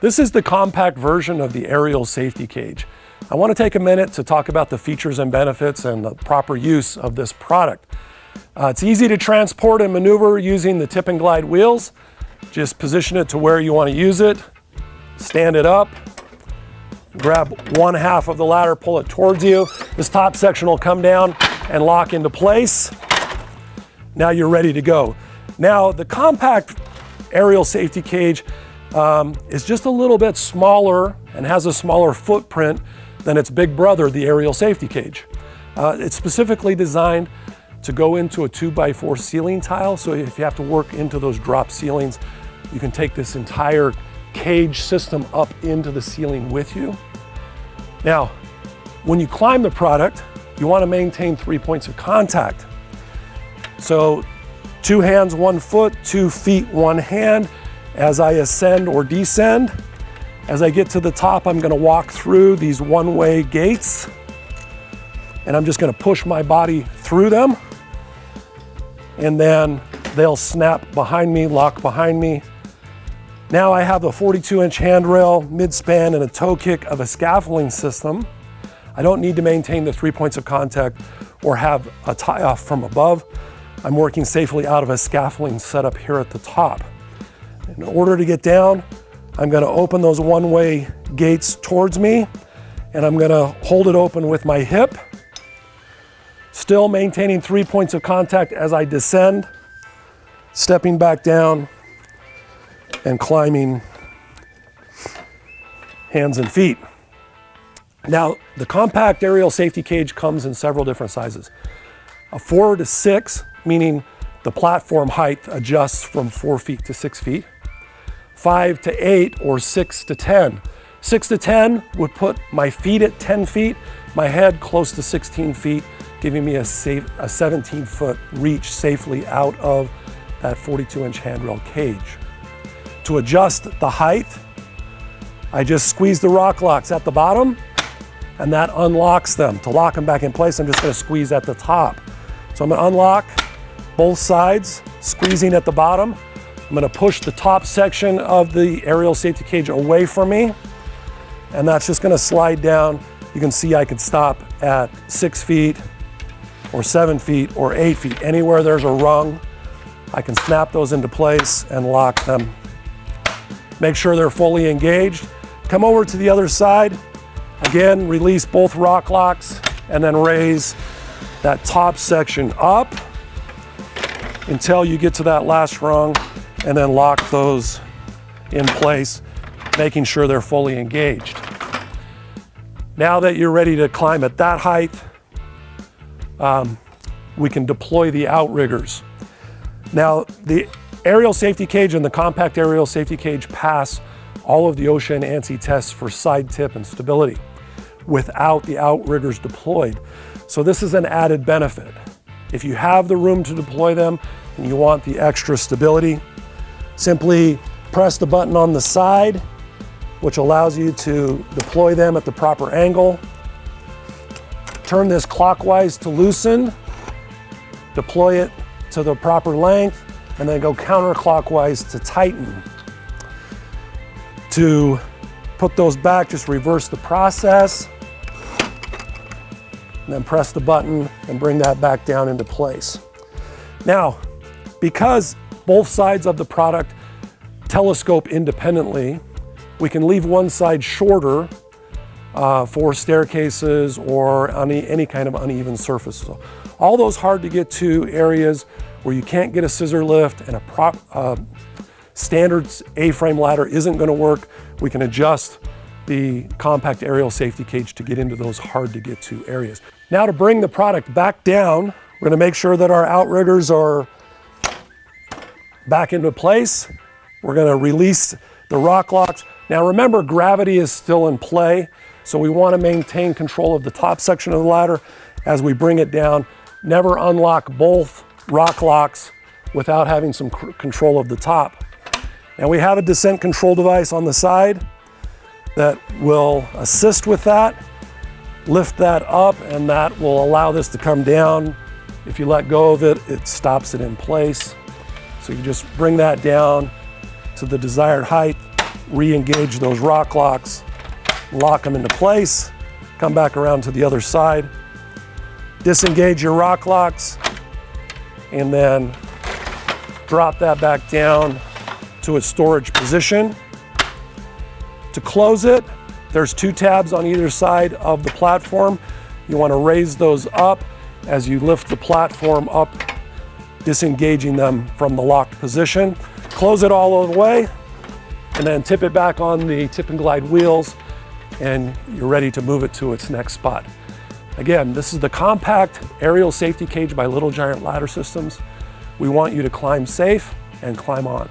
This is the compact version of the aerial safety cage. I want to take a minute to talk about the features and benefits and the proper use of this product. It's easy to transport and maneuver using the tip and glide wheels. Just position it to where you want to use it, stand it up, grab one half of the ladder, pull it towards you. This top section will come down and lock into place. Now you're ready to go. Now the compact aerial safety cage is just a little bit smaller and has a smaller footprint than its big brother, the aerial safety cage. It's specifically designed to go into a 2x4 ceiling tile, so if you have to work into those drop ceilings, you can take this entire cage system up into the ceiling with you. Now, when you climb the product, you want to maintain 3 points of contact. So 2 hands, 1 foot, 2 feet, 1 hand. As I ascend or descend, as I get to the top, I'm going to walk through these one-way gates, and I'm just going to push my body through them, and then they'll snap behind me, lock behind me. Now I have a 42-inch handrail, mid-span, and a toe kick of a scaffolding system. I don't need to maintain the 3 points of contact or have a tie-off from above. I'm working safely out of a scaffolding setup here at the top. In order to get down, I'm going to open those one-way gates towards me, and I'm going to hold it open with my hip, still maintaining 3 points of contact as I descend, stepping back down and climbing hands and feet. Now, the compact aerial safety cage comes in several different sizes. A 4 to 6, meaning the platform height adjusts from 4 feet to 6 feet. 5 to 8 or 6 to 10. 6 to 10 would put my feet at 10 feet, my head close to 16 feet, giving me a 17-foot reach safely out of that 42-inch handrail cage. To adjust the height, I just squeeze the rock locks at the bottom, and that unlocks them. To lock them back in place, I'm just going to squeeze at the top. So I'm going to unlock both sides, squeezing at the bottom. I'm going to push the top section of the aerial safety cage away from me, and that's just going to slide down. You can see I can stop at 6 feet or 7 feet or 8 feet. Anywhere there's a rung, I can snap those into place and lock them. Make sure they're fully engaged. Come over to the other side. Again, release both rock locks and then raise that top section up until you get to that last rung, and then lock those in place, making sure they're fully engaged. Now that you're ready to climb at that height, we can deploy the outriggers. Now, the aerial safety cage and the compact aerial safety cage pass all of the OSHA and ANSI tests for side tip and stability without the outriggers deployed. So this is an added benefit. If you have the room to deploy them and you want the extra stability, simply press the button on the side, which allows you to deploy them at the proper angle. Turn this clockwise to loosen, deploy it to the proper length, and then go counterclockwise to tighten. To put those back, just reverse the process, and then press the button and bring that back down into place. Now, because both sides of the product telescope independently, we can leave one side shorter for staircases or any kind of uneven surface. So all those hard to get to areas where you can't get a scissor lift and a standard A-frame ladder isn't going to work, we can adjust the compact aerial safety cage to get into those hard to get to areas. Now to bring the product back down, we're going to make sure that our outriggers are back into place. We're going to release the rock locks. Now remember, gravity is still in play, so we want to maintain control of the top section of the ladder as we bring it down. Never unlock both rock locks without having some control of the top. Now we have a descent control device on the side that will assist with that. Lift that up, and that will allow this to come down. If you let go of it, it stops it in place. So you just bring that down to the desired height, re-engage those rock locks, lock them into place, come back around to the other side, disengage your rock locks, and then drop that back down to its storage position. To close it, there's 2 tabs on either side of the platform. You want to raise those up as you lift the platform up, disengaging them from the locked position. Close it all the way, and then tip it back on the tip and glide wheels, and you're ready to move it to its next spot. Again, this is the compact aerial safety cage by Little Giant Ladder Systems. We want you to climb safe and climb on.